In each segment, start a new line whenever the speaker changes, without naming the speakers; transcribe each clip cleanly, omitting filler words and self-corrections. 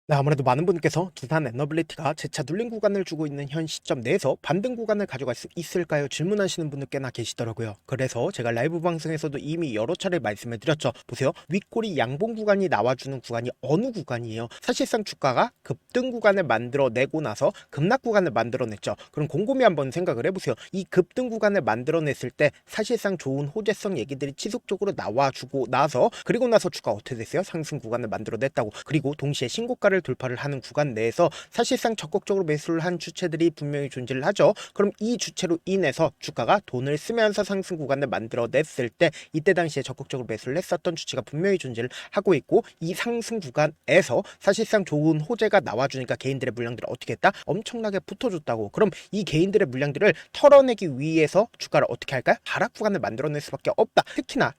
네, 아무래도 많은 분께서 두산 에너빌리티가 재차 눌린 구간을 주고 있는 현 시점 내에서 반등 구간을 가져갈 수 있을까요? 질문하시는 분들 꽤나 계시더라고요. 그래서 제가 라이브 방송에서도 이미 여러 차례 말씀을 드렸죠. 보세요. 윗꼬리 양봉 구간이 나와주는 구간이 어느 구간이에요? 사실상 주가가 급등 구간을 만들어내고 나서 급락 구간을 만들어냈죠. 그럼 곰곰이 한번 생각을 해보세요. 이 급등 구간을 만들어냈을 때 사실상 좋은 호재성 얘기들이 지속적으로 나와주고 나서 그리고 나서 주가 어떻게 됐어요? 상승 구간을 만들어냈다고. 그리고 동시에 신고가를 돌파를 하는 구간 내에서 사실상 적극적으로 매수를 한 주체들이 분명히 존재를 하죠. 그럼 이 주체로 인해서 주가가 돈을 쓰면서 상승 구간을 만들어냈을 때 이때 당시에 적극적으로 매수를 했었던 주체가 분명히 존재를 하고 있고, 이 상승 구간에서 사실상 좋은 호재가 나와주니까 개인들의 물량들을 어떻게 했다? 엄청나게 붙어줬다고. 그럼 이 개인들의 물량들을 털어내기 위해서 주가를 어떻게 할까요? 하락 구간을 만들어낼 수밖에 없다.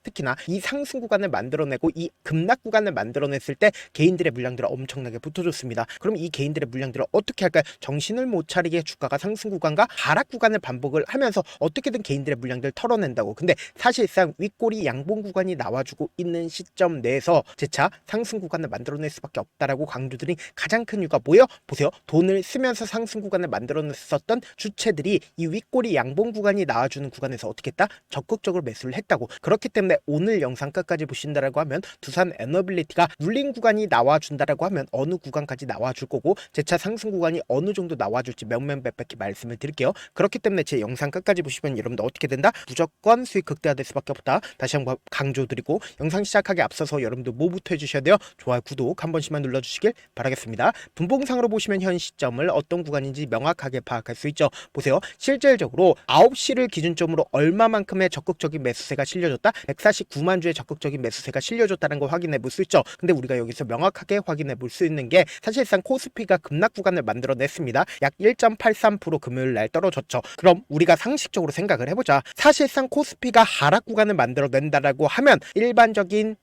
특히나 이 상승 구간을 만들어내고 이 급락 구간을 만들어냈을 때 개인들의 물량들을 엄청나게 붙어줬습니다. 그럼 이 개인들의 물량들을 어떻게 할까요? 정신을 못 차리게 주가가 상승 구간과 하락 구간을 반복을 하면서 어떻게든 개인들의 물량들을 털어낸다고. 근데 사실상 윗꼬리 양봉 구간이 나와주고 있는 시점 내에서 재차 상승 구간을 만들어낼 수밖에 없다라고 강조드린 가장 큰 이유가 뭐예요? 보세요. 돈을 쓰면서 상승 구간을 만들어냈었던 주체들이 이 윗꼬리 양봉 구간이 나와주는 구간에서 어떻게 했다? 적극적으로 매수를 했다고. 그렇기 때문에 오늘 영상 끝까지 보신다라고 하면 두산 에너빌리티가 눌린 구간이 나와준다라고 하면 어느 구간까지 나와줄 거고, 재차 상승 구간이 어느 정도 나와줄지 명명백백히 말씀을 드릴게요. 그렇기 때문에 제 영상 끝까지 보시면 여러분들 어떻게 된다? 무조건 수익 극대화될 수밖에 없다. 다시 한번 강조드리고, 영상 시작하기 앞서서 여러분들 뭐부터 해주셔야 돼요? 좋아요, 구독 한 번씩만 눌러주시길 바라겠습니다. 분봉상으로 보시면 현 시점을 어떤 구간인지 명확하게 파악할 수 있죠. 보세요. 실질적으로 9시를 기준점으로 얼마만큼의 적극적인 매수세가 실려줬다? 149만 주의 적극적인 매수세가 실려줬다는 거 확인해 볼 수 있죠. 근데 우리가 여기서 명확하게 확인해 볼 수 있는 게 사실상 코스피가 급락 구간을 만들어냈습니다. 약 1.83% 금요일 날 떨어졌죠. 그럼 우리가 상식적으로 생각을 해보자. 사실상 코스피가 하락 구간을 만들어낸다라고 하면 일반적인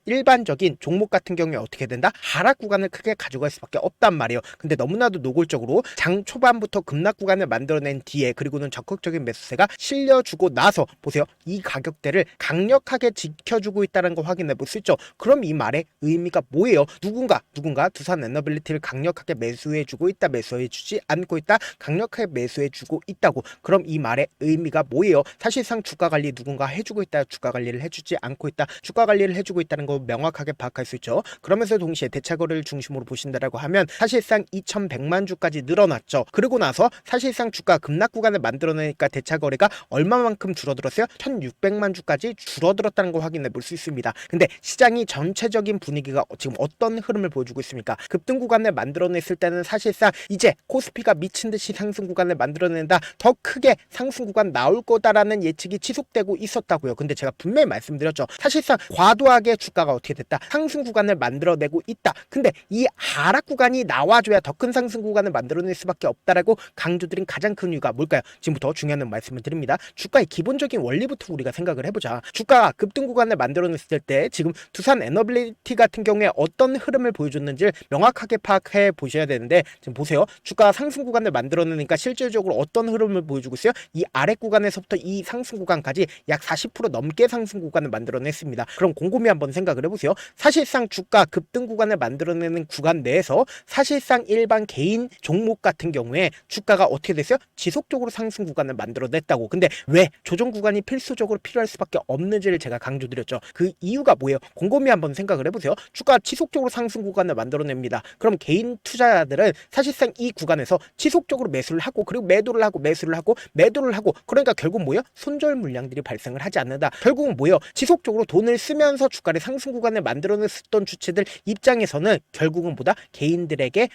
종목 같은 경우에 어떻게 된다? 하락 구간을 크게 가져갈 수밖에 없단 말이에요. 근데 너무나도 노골적으로 장 초반부터 급락 구간을 만들어낸 뒤에 그리고는 적극적인 매수세가 실려주고 나서 보세요. 이 가격대를 강력하게 지켜주고 있다는 거 확인해 볼 수 있죠. 그럼 이 말의 의미가 뭐예요? 누군가 두산 에너빌리티를 강력하게 매수해주고 있다, 매수해주지 않고 있다, 강력하게 매수해주고 있다고. 그럼 이 말의 의미가 뭐예요? 사실상 주가 관리 누군가 해주고 있다, 주가 관리를 해주지 않고 있다, 주가 관리를 해주고 있다는 거 명확하게 파악할 수 있죠. 그러면서 동시에 대차거래를 중심으로 보신다라고 하면 사실상 2100만 주까지 늘어났죠. 그리고 나서 사실상 주가 급락 구간을 만들어내니까 대차거래가 얼마만큼 줄어들었어요? 1600만 주까지 줄어들었다는 걸 확인해 볼 수 있습니다. 근데 시장이 전체적인 분위기가 지금 어떤 흐름을 보여주고 있습니까? 급등 구간을 만들어냈을 때는 사실상 이제 코스피가 미친 듯이 상승 구간을 만들어낸다, 더 크게 상승 구간 나올 거다라는 예측이 지속되고 있었다고요. 근데 제가 분명히 말씀드렸죠. 사실상 과도하게 주가가 어떻게 됐다? 상승 구간을 만들어내고 있다. 근데 이 하락 구간이 나와줘야 더 큰 상승 구간을 만들어낼 수밖에 없다라고 강조드린 가장 큰 이유가 뭘까요? 지금부터 중요한 말씀을 드립니다. 주가의 기본적인 원리부터 우리가 생각을 해보자. 주가가 급등 구간을 만들어냈을 때 지금 두산 에너빌리티 같은 경우에 어떤 흐름을 보여줬는지를 명확하게 파악해 보셔야 되는데, 지금 보세요. 주가가 상승 구간을 만들어내니까 실질적으로 어떤 흐름을 보여주고 있어요? 이 아래 구간에서부터 이 상승 구간까지 약 40% 넘게 상승 구간을 만들어냈습니다. 그럼 곰곰이 한번 생각을 해보세요. 사실상 주가 급등 구간을 만들어내는 구간 내에서 사실상 일반 개인 종목 같은 경우에 주가가 어떻게 됐어요? 지속적으로 상승 구간을 만들어냈다고. 근데 왜 조정 구간이 필수적으로 필요할 수밖에 없는지를 제가 강조드렸죠. 그 이유가 뭐예요? 곰곰이 한번 생각을 해보세요. 주가 지속적으로 상승 구간을 만들어냅니다. 그럼 개인 투자자들은 사실상 이 구간에서 지속적으로 매수를 하고 그리고 매도를 하고 매수를 하고 매도를 하고, 그러니까 결국 뭐예요? 손절 물량들이 발생을 하지 않는다. 결국은 뭐예요? 지속적으로 돈을 쓰면서 주가를 상승 구간을 만들어냈었던 주체들 입장에서는 결국은 보다 개인들에게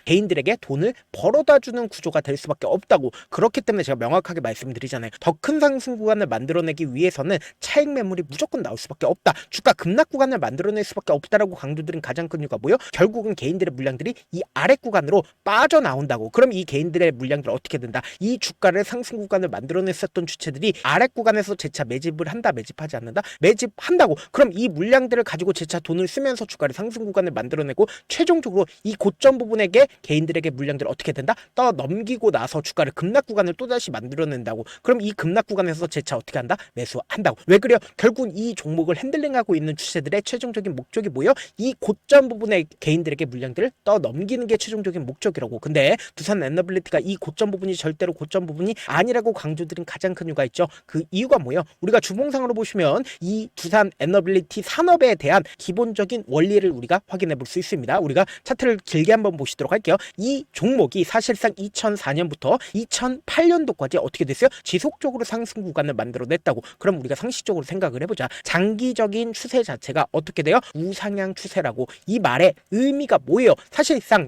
돈을 벌어다 주는 구조가 될 수밖에 없다고. 그렇기 때문에 제가 명확하게 말씀드리잖아요. 더 큰 상승 구간을 만들어내기 위해서는 차익 매물이 무조건 나올 수밖에 없다. 주가 급락 구간을 만들어낼 수밖에 없다라고 강조드린 가장 큰 이유가 뭐예요? 결국은 개인들의 물량들이 이 아래 구간으로 빠져나온다고. 그럼 이 개인들의 물량들 어떻게 된다? 이 주가를 상승 구간을 만들어냈었던 주체들이 아래 구간에서 재차 매집을 한다, 매집하지 않는다? 매집한다고. 그럼 이 물량들을 가지고 재차 돈을 쓰면서 주가를 상승 구간을 만들어내고 최종적으로 이 고점 부분에게 개인들에게 물량들을 어떻게 된다? 떠넘기고 나서 주가를 급락 구간을 또다시 만들어낸다고. 그럼 이 급락 구간에서 재차 어떻게 한다? 매수한다고. 왜 그래요? 결국은 이 종목을 핸들링하고 있는 주체들의 최종적인 목적이 뭐예요? 이 고점 부분에 개인들에게 물량들을 넘기는 게 최종적인 목적이라고. 근데 두산 에너빌리티가 이 고점 부분이 절대로 고점 부분이 아니라고 강조드린 가장 큰 이유가 있죠. 그 이유가 뭐예요? 우리가 주봉상으로 보시면 이 두산 에너빌리티 산업에 대한 기본적인 원리를 우리가 확인해 볼 수 있습니다. 우리가 차트를 길게 한번 보시도록 할게요. 이 종목이 사실상 2004년부터 2008년도까지 어떻게 됐어요? 지속적으로 상승 구간을 만들어냈다고. 그럼 우리가 상식적으로 생각을 해보자. 장기적인 추세 자체가 어떻게 돼요? 우상향 추세라고. 이 말의 의미가 뭐예요? 사실상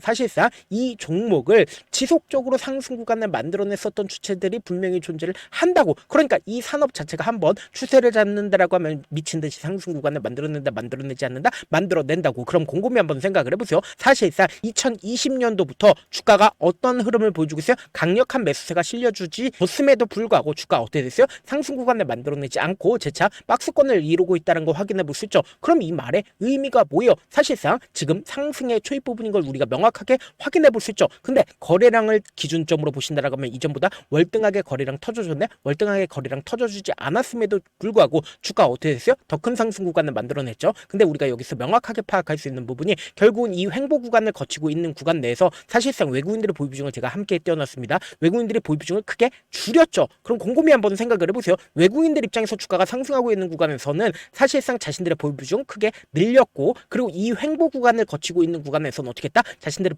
이 종목을 지속적으로 상승 구간을 만들어냈었던 주체들이 분명히 존재를 한다고. 그러니까 이 산업 자체가 한번 추세를 잡는다라고 하면 미친 듯이 상승 구간을 만들어내지 않는다? 만들어낸다고. 그럼 곰곰이 한번 생각을 해보세요. 사실상 2020년도부터 주가가 어떤 흐름을 보여주고 있어요? 강력한 매수세가 실려주지 줬음에도 불구하고 주가가 어떻게 됐어요? 상승 구간을 만들어내지 않고 재차 박스권을 이루고 있다는 거 확인해 볼 수 있죠. 그럼 이 말의 의미가 뭐예요? 사실상 지금 상승의 초입 부분인 걸 우리가 명확하게 확인해 볼 수 있죠. 근데 거래량을 기준점으로 보신다라고 하면 이전보다 월등하게 거래량 터져줬네? 월등하게 거래량 터져주지 않았음에도 불구하고 주가가 어떻게 됐어요? 더 큰 상승 구간을 만들어냈죠. 근데 우리가 여기서 명확하게 파악할 수 있는 부분이 결국은 이 횡보 구간을 거치고 있는 구간 내에서 사실상 외국인들의 보유 비중을 제가 함께 떼어놨습니다. 외국인들의 보유 비중을 크게 줄였죠. 그럼 곰곰이 한번 생각을 해보세요. 외국인들 입장에서 주가가 상승하고 있는 구간에서는 사실상 자신들의 보유 비중 크게 늘렸고, 그리고 이 횡보 구간을 거치고 있는 구간에서는 어떻게 했다? 자신들의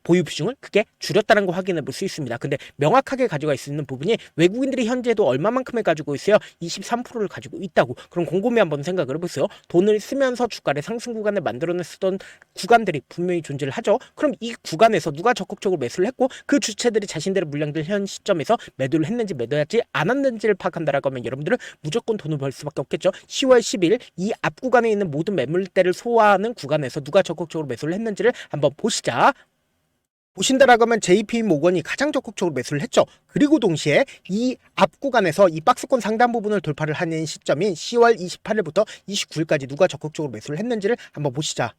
보유 비중을 크게 줄였다는 거 확인해 볼 수 있습니다. 근데 명확하게 가져갈 수 있는 부분이 외국인들이 현재도 얼마만큼을 가지고 있어요? 23%를 가지고 있다고. 그럼 곰곰이 한번 생각을 해보세요. 돈을 쓰면서 주가를 상승 구간을 만들어냈었던 구간들이 분명히 존재를 하죠. 그럼 이 구간에서 누가 적극적으로 매수를 했고 그 주체들이 자신들의 물량들 현 시점에서 매도를 했는지 매도하지 않았는지를 파악한다라고 하면 여러분들은 무조건 돈을 벌 수밖에 없겠죠. 10월 10일 이 앞 구간에 있는 모든 매물대를 소화하는 구간에서 누가 적극적으로 매수를 했는지를 한번 보시자. 보신다라고 하면 JP모건이 가장 적극적으로 매수를 했죠. 그리고 동시에 이 앞 구간에서 이 박스권 상단 부분을 돌파를 하는 시점인 10월 28일부터 29일까지 누가 적극적으로 매수를 했는지를 한번 보시자.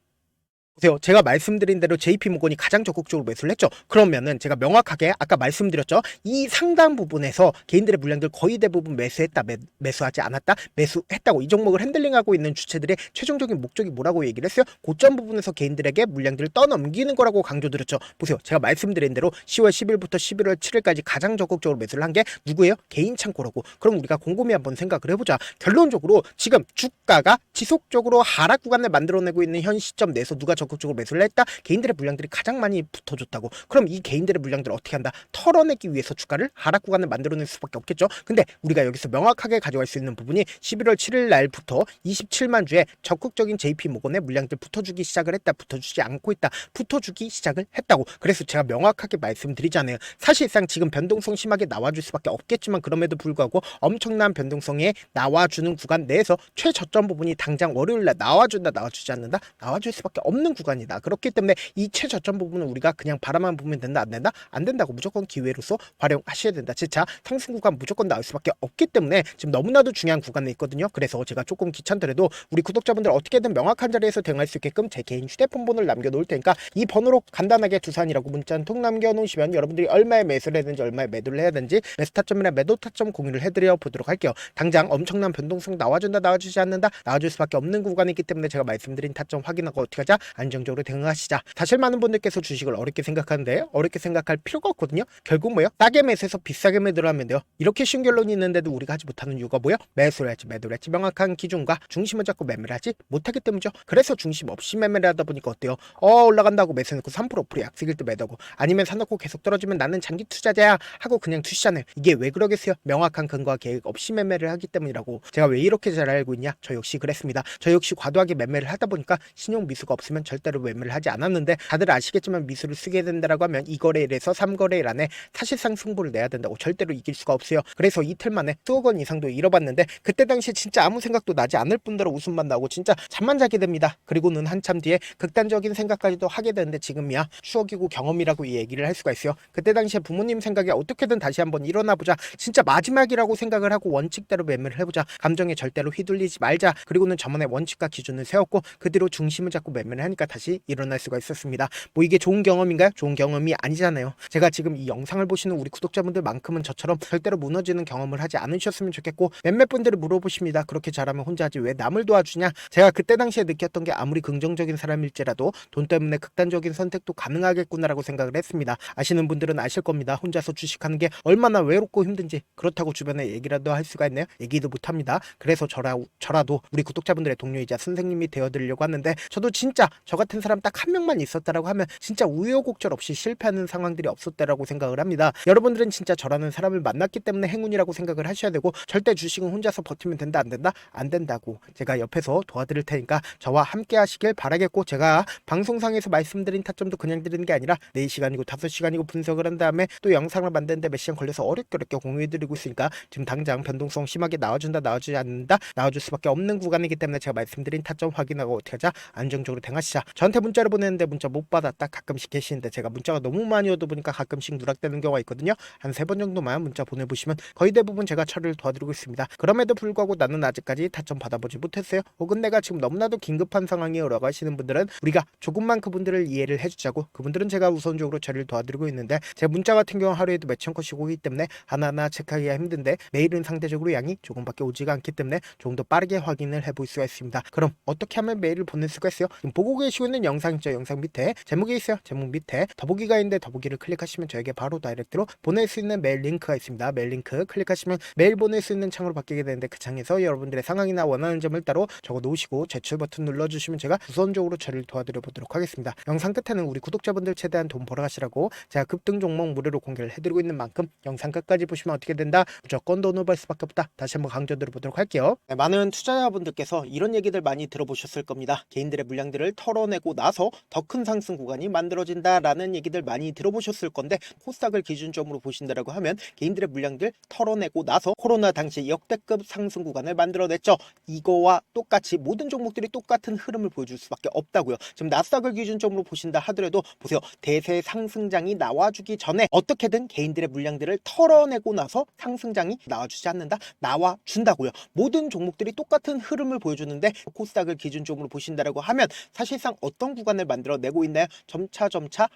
보세요. 제가 말씀드린 대로 JP모건이 가장 적극적으로 매수를 했죠. 그러면은 제가 명확하게 아까 말씀드렸죠. 이 상단 부분에서 개인들의 물량들 거의 대부분 매수했다, 매수하지 않았다, 매수했다고. 이 종목을 핸들링하고 있는 주체들의 최종적인 목적이 뭐라고 얘기를 했어요? 고점 부분에서 개인들에게 물량들을 떠넘기는 거라고 강조드렸죠. 보세요. 제가 말씀드린 대로 10월 10일부터 11월 7일까지 가장 적극적으로 매수를 한 게 누구예요? 개인 창고라고. 그럼 우리가 곰곰이 한번 생각을 해보자. 결론적으로 지금 주가가 지속적으로 하락 구간을 만들어내고 있는 현 시점 내에서 누가 적극적으로 매수를 했다? 개인들의 물량들이 가장 많이 붙어줬다고. 그럼 이 개인들의 물량들을 어떻게 한다? 털어내기 위해서 주가를 하락 구간을 만들어낼 수밖에 없겠죠. 근데 우리가 여기서 명확하게 가져갈 수 있는 부분이 11월 7일 날부터 27만 주에 적극적인 JP모건의 물량들 붙어주기 시작을 했다, 붙어주지 않고 있다, 붙어주기 시작을 했다고. 그래서 제가 명확하게 말씀드리잖아요. 사실상 지금 변동성 심하게 나와줄 수밖에 없겠지만 그럼에도 불구하고 엄청난 변동성에 나와주는 구간 내에서 최저점 부분이 당장 월요일날 나와준다, 나와주지 않는다, 나와줄 수밖에 없는 구간이다. 그렇기 때문에 이 최저점 부분은 우리가 그냥 바라만 보면 된다, 안 된다? 안 된다고. 무조건 기회로서 활용하셔야 된다. 자, 상승 구간 무조건 나올 수밖에 없기 때문에 지금 너무나도 중요한 구간에 있거든요. 그래서 제가 조금 귀찮더라도 우리 구독자분들 어떻게든 명확한 자리에서 대응할 수 있게끔 제 개인 휴대폰 번호를 남겨놓을 테니까 이 번호로 간단하게 두산이라고 문자 한 통 남겨놓으시면 여러분들이 얼마에 매수를 했는지 얼마에 매도를 해야 되는지 매수 타점이나 매도 타점 공유를 해드려 보도록 할게요. 당장 엄청난 변동성 나와준다, 나와주지 않는다, 나와줄 수밖에 없는 구간이기 때문에 제가 말씀드린 타점 확인하고 어떻게 하자? 안정적으로 대응하시자. 사실 많은 분들께서 주식을 어렵게 생각하는데 어렵게 생각할 필요가 없거든요. 결국 뭐예요? 싸게 매수해서 비싸게 매도를 하면 돼요. 이렇게 쉬운 결론이 있는데도 우리가 하지 못하는 이유가 뭐예요? 매수를 할지 매도를 할지 명확한 기준과 중심을 잡고 매매를 하지 못하기 때문이죠. 그래서 중심 없이 매매를 하다 보니까 어때요? 올라간다고 매수해놓고 3% 5% 약속일 때 매도하고, 아니면 사놓고 계속 떨어지면 나는 장기 투자자야 하고 그냥 투시잖아요. 이게 왜 그러겠어요? 명확한 근거와 계획 없이 매매를 하기 때문이라고. 제가 왜 이렇게 잘 알고 있냐? 저 역시 그랬습니다. 저 역시 과도하게 매매를 하다 보니까 신용 미수가 없으면 절대로 매매를 하지 않았는데, 다들 아시겠지만 미수를 쓰게 된다라고 하면 2거래일에서 3거래일 안에 사실상 승부를 내야 된다고. 절대로 이길 수가 없어요. 그래서 이틀 만에 수억 원 이상도 잃어봤는데 그때 당시에 진짜 아무 생각도 나지 않을 뿐더러 웃음만 나고 진짜 잠만 자게 됩니다. 그리고는 한참 뒤에 극단적인 생각까지도 하게 되는데 지금이야 추억이고 경험이라고 이 얘기를 할 수가 있어요. 그때 당시에 부모님 생각에 어떻게든 다시 한번 일어나보자, 진짜 마지막이라고 생각을 하고 원칙대로 매매를 해보자, 감정에 절대로 휘둘리지 말자, 그리고는 저만의 원칙과 기준을 세웠고 그 뒤로 중심을 잡고 매매를 하니까 보니까 다시 일어날 수가 있었습니다. 뭐 이게 좋은 경험인가요? 좋은 경험이 아니잖아요. 제가 지금 이 영상을 보시는 우리 구독자분들만큼은 저처럼 절대로 무너지는 경험을 하지 않으셨으면 좋겠고, 몇몇 분들이 물어보십니다. 그렇게 잘하면 혼자 하지 왜 남을 도와주냐? 제가 그때 당시에 느꼈던 게 아무리 긍정적인 사람일지라도 돈 때문에 극단적인 선택도 가능하겠구나라고 생각을 했습니다. 아시는 분들은 아실 겁니다. 혼자서 주식하는 게 얼마나 외롭고 힘든지. 그렇다고 주변에 얘기라도 할 수가 있나요? 얘기도 못합니다. 그래서 저라도 우리 구독자분들의 동료이자 선생님이 되어드리려고 하는데, 저도 진짜 저 같은 사람 딱 한 명만 있었다라고 하면 진짜 우여곡절 없이 실패하는 상황들이 없었다라고 생각을 합니다. 여러분들은 진짜 저라는 사람을 만났기 때문에 행운이라고 생각을 하셔야 되고, 절대 주식은 혼자서 버티면 된다 안 된다? 안 된다고. 제가 옆에서 도와드릴 테니까 저와 함께 하시길 바라겠고, 제가 방송상에서 말씀드린 타점도 그냥 드리는 게 아니라 4시간이고 5시간이고 분석을 한 다음에 또 영상을 만드는데 몇 시간 걸려서 어렵게 공유해드리고 있으니까 지금 당장 변동성 심하게 나와준다 나와주지 않는다 나와줄 수밖에 없는 구간이기 때문에 제가 말씀드린 타점 확인하고 어떻게 하자, 안정적으로 대응하시자. 저한테 문자를 보냈는데 문자 못 받았다 가끔씩 계시는데, 제가 문자가 너무 많이 오다 보니까 가끔씩 누락되는 경우가 있거든요. 한 3번 정도만 문자 보내보시면 거의 대부분 제가 처리를 도와드리고 있습니다. 그럼에도 불구하고 나는 아직까지 타점 받아보지 못했어요. 혹은 내가 지금 너무나도 긴급한 상황이라고 하시는 분들은 우리가 조금만 그분들을 이해를 해주자고, 그분들은 제가 우선적으로 처리를 도와드리고 있는데, 제 문자 같은 경우 하루에도 몇천 건씩 오기 때문에 하나하나 체크하기가 힘든데, 메일은 상대적으로 양이 조금밖에 오지가 않기 때문에 조금 더 빠르게 확인을 해볼 수가 있습니다. 그럼 어떻게 하면 메일을 보낼 수가 있어요? 지금 보고 계시고 있는 영상 있죠? 영상 밑에 제목이 있어요. 제목 밑에 더보기가 있는데 더보기를 클릭하시면 저에게 바로 다이렉트로 보낼 수 있는 메일 링크가 있습니다. 메일 링크 클릭하시면 메일 보낼 수 있는 창으로 바뀌게 되는데, 그 창에서 여러분들의 상황이나 원하는 점을 따로 적어 놓으시고 제출 버튼 눌러주시면 제가 우선적으로 처리를 도와드려 보도록 하겠습니다. 영상 끝에는 우리 구독자분들 최대한 돈 벌어가시라고 제가 급등 종목 무료로 공개를 해드리고 있는 만큼 영상 끝까지 보시면 어떻게 된다? 무조건 돈을 벌 수밖에 없다. 다시 한번 강조드려 보도록 할게요. 네, 많은 투자자분들께서 이런 얘기들 많이 들어보셨을 겁니다. 개인들의 물량들을 털어내고 나서 더 큰 상승 구간이 만들어진다라는 얘기들 많이 들어보셨을 건데, 코스닥을 기준점으로 보신다라고 하면 개인들의 물량들 털어내고 나서 코로나 당시 역대급 상승 구간을 만들어냈죠. 이거와 똑같이 모든 종목들이 똑같은 흐름을 보여줄 수밖에 없다고요. 지금 나스닥을 기준점으로 보신다 하더라도 보세요. 대세 상승장이 나와주기 전에 어떻게든 개인들의 물량들을 털어내고 나서 상승장이 나와주지 않는다? 나와준다고요. 모든 종목들이 똑같은 흐름을 보여주는데, 코스닥을 기준점으로 보신다라고 하면 사실상 어떤 구간을 만들어내고 있나요? 점차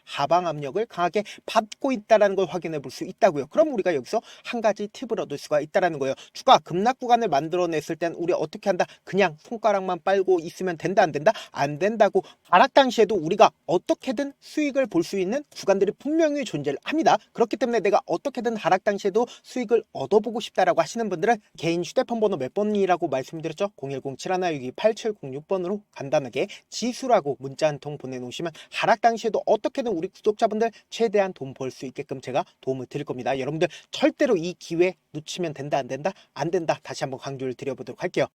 하방 압력을 강하게 받고 있다는 걸 확인해 볼 수 있다고요. 그럼 우리가 여기서 한 가지 팁을 얻을 수가 있다는 거예요. 주가 급락 구간을 만들어냈을 땐 우리 어떻게 한다? 그냥 손가락만 빨고 있으면 된다 안 된다? 안 된다고. 하락 당시에도 우리가 어떻게든 수익을 볼 수 있는 구간들이 분명히 존재를 합니다. 그렇기 때문에 내가 어떻게든 하락 당시에도 수익을 얻어보고 싶다라고 하시는 분들은 개인 휴대폰 번호 몇 번이라고 말씀드렸죠? 010-7162-8706번으로 간단하게 지수라고 문자 한 통 보내놓으시면 하락 당시에도 어떻게든 우리 구독자분들 최대한 돈 벌 수 있게끔 제가 도움을 드릴 겁니다. 여러분들 절대로 이 기회 놓치면 된다 안 된다? 안 된다. 다시 한번 강조를 드려보도록 할게요.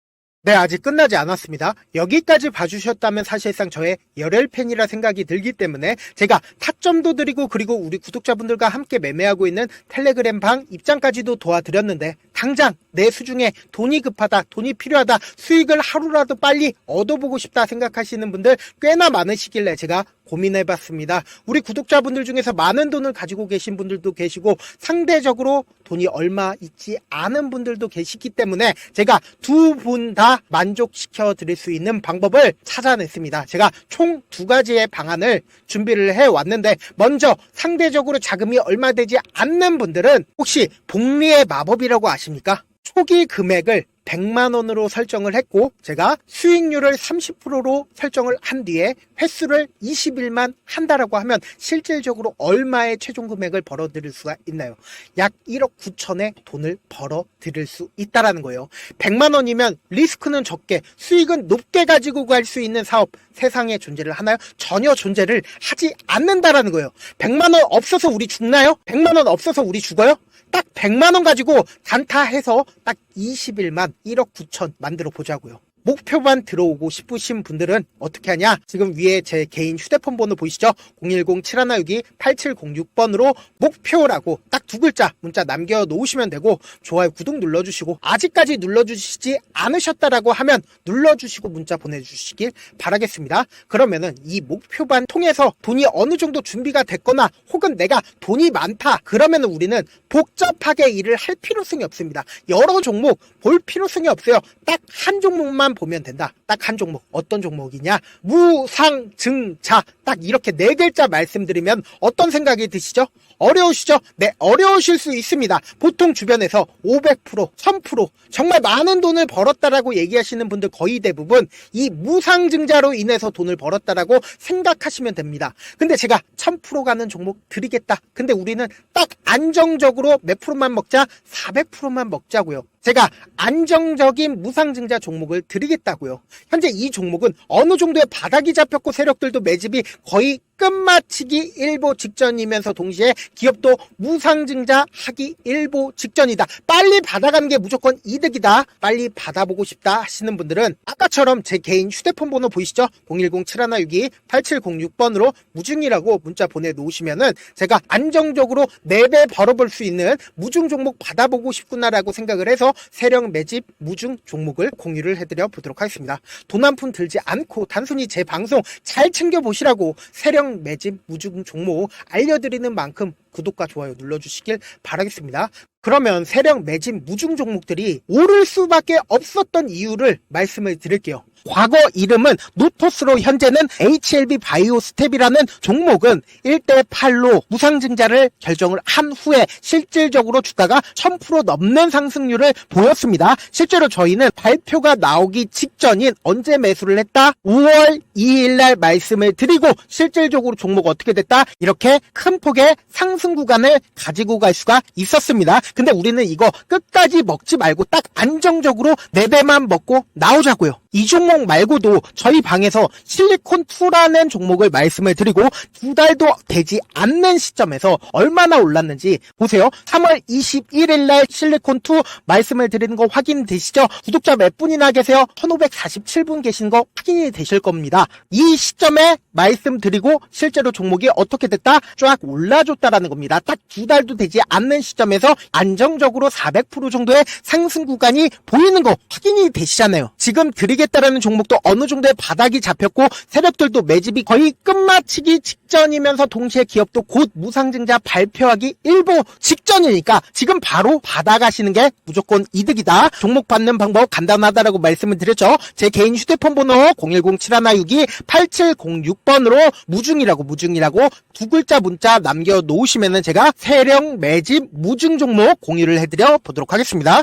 네, 아직 끝나지 않았습니다. 여기까지 봐주셨다면 사실상 저의 열혈팬이라 생각이 들기 때문에 제가 타점도 드리고, 그리고 우리 구독자분들과 함께 매매하고 있는 텔레그램 방 입장까지도 도와드렸는데, 당장 내 수중에 돈이 급하다, 돈이 필요하다, 수익을 하루라도 빨리 얻어보고 싶다 생각하시는 분들 꽤나 많으시길래 제가 고민해봤습니다. 우리 구독자분들 중에서 많은 돈을 가지고 계신 분들도 계시고, 상대적으로 돈이 얼마 있지 않은 분들도 계시기 때문에 제가 두 분 다 만족시켜 드릴 수 있는 방법을 찾아냈습니다. 제가 총 2가지의 방안을 준비를 해왔는데, 먼저 상대적으로 자금이 얼마 되지 않는 분들은 혹시 복리의 마법이라고 아십니까? 초기 금액을 100만원으로 설정을 했고, 제가 수익률을 30%로 설정을 한 뒤에 횟수를 20일만 한다라고 하면 실질적으로 얼마의 최종 금액을 벌어들일 수가 있나요? 약 1억 9천의 돈을 벌어들일 수 있다라는 거예요. 100만원이면 리스크는 적게 수익은 높게 가지고 갈 수 있는 사업, 세상에 존재를 하나요? 전혀 존재를 하지 않는다라는 거예요. 100만원 없어서 우리 죽나요? 100만원 없어서 우리 죽어요? 딱 100만원 가지고 단타해서 딱 20일만 1억 9천 만들어 보자고요. 목표만 들어오고 싶으신 분들은 어떻게 하냐? 지금 위에 제 개인 휴대폰 번호 보이시죠? 010-7162-8706번으로 목표라고 딱 2글자 문자 남겨놓으시면 되고, 좋아요, 구독 눌러주시고, 아직까지 눌러주시지 않으셨다라고 하면 눌러주시고 문자 보내주시길 바라겠습니다. 그러면은 이 목표반 통해서 돈이 어느 정도 준비가 됐거나, 혹은 내가 돈이 많다 그러면은 우리는 복잡하게 일을 할 필요성이 없습니다. 여러 종목 볼 필요성이 없어요. 딱 한 종목만 보면 된다. 딱 한 종목. 어떤 종목이냐? 무상증자. 딱 이렇게 4글자 말씀드리면 어떤 생각이 드시죠? 어려우시죠? 네, 어려우실 수 있습니다. 보통 주변에서 500%, 1000% 정말 많은 돈을 벌었다라고 얘기하시는 분들 거의 대부분 이 무상증자로 인해서 돈을 벌었다라고 생각하시면 됩니다. 근데 제가 1000% 가는 종목 드리겠다. 근데 우리는 딱 안정적으로 몇 프로만 먹자? 400%만 먹자고요. 제가 안정적인 무상증자 종목을 드리겠다고요. 현재 이 종목은 어느 정도의 바닥이 잡혔고 세력들도 매집이 거의 끝마치기 일보 직전이면서 동시에 기업도 무상증자 하기 일보 직전이다. 빨리 받아가는 게 무조건 이득이다. 빨리 받아보고 싶다 하시는 분들은 아까처럼 제 개인 휴대폰 번호 보이시죠? 010-7162-8706번으로 무중이라고 문자 보내놓으시면은 제가 안정적으로 4배 벌어볼 수 있는 무중 종목 받아보고 싶구나라고 생각을 해서 세력 매집 무중 종목을 공유를 해드려 보도록 하겠습니다. 돈 한 푼 들지 않고 단순히 제 방송 잘 챙겨보시라고 세력 매집 무중 종목 알려드리는 만큼 구독과 좋아요 눌러주시길 바라겠습니다. 그러면 세력 매집 무중 종목들이 오를 수밖에 없었던 이유를 말씀을 드릴게요. 과거 이름은 노토스로 현재는 HLB 바이오스텝이라는 종목은 1대8로 무상증자를 결정을 한 후에 실질적으로 주가가 1000% 넘는 상승률을 보였습니다. 실제로 저희는 발표가 나오기 직전인 언제 매수를 했다? 5월 2일날 말씀을 드리고 실질적으로 종목 어떻게 됐다? 이렇게 큰 폭의 상승 구간을 가지고 갈 수가 있었습니다. 근데 우리는 이거 끝까지 먹지 말고 딱 안정적으로 4배만 먹고 나오자고요. 이 종목 말고도 저희 방에서 실리콘2라는 종목을 말씀을 드리고 2달도 되지 않는 시점에서 얼마나 올랐는지 보세요. 3월 21일 날 실리콘2 말씀을 드리는 거 확인되시죠? 구독자 몇 분이나 계세요? 1547분 계신 거 확인이 되실 겁니다. 이 시점에 말씀드리고 실제로 종목이 어떻게 됐다? 쫙 올라줬다라는 겁니다. 딱 2달도 되지 않는 시점에서 안정적으로 400% 정도의 상승 구간이 보이는 거 확인이 되시잖아요. 지금 드리겠다라는 종목도 어느 정도의 바닥이 잡혔고 세력들도 매집이 거의 끝마치기 직전이면서 동시에 기업도 곧 무상증자 발표하기 일보 직전이니까 지금 바로 받아가시는 게 무조건 이득이다. 종목 받는 방법 간단하다라고 말씀을 드렸죠. 제 개인 휴대폰 번호 010-7162-8706번으로 무중이라고 2글자 문자 남겨놓으시면은 제가 세력 매집 무중 종목 공유를 해드려 보도록 하겠습니다.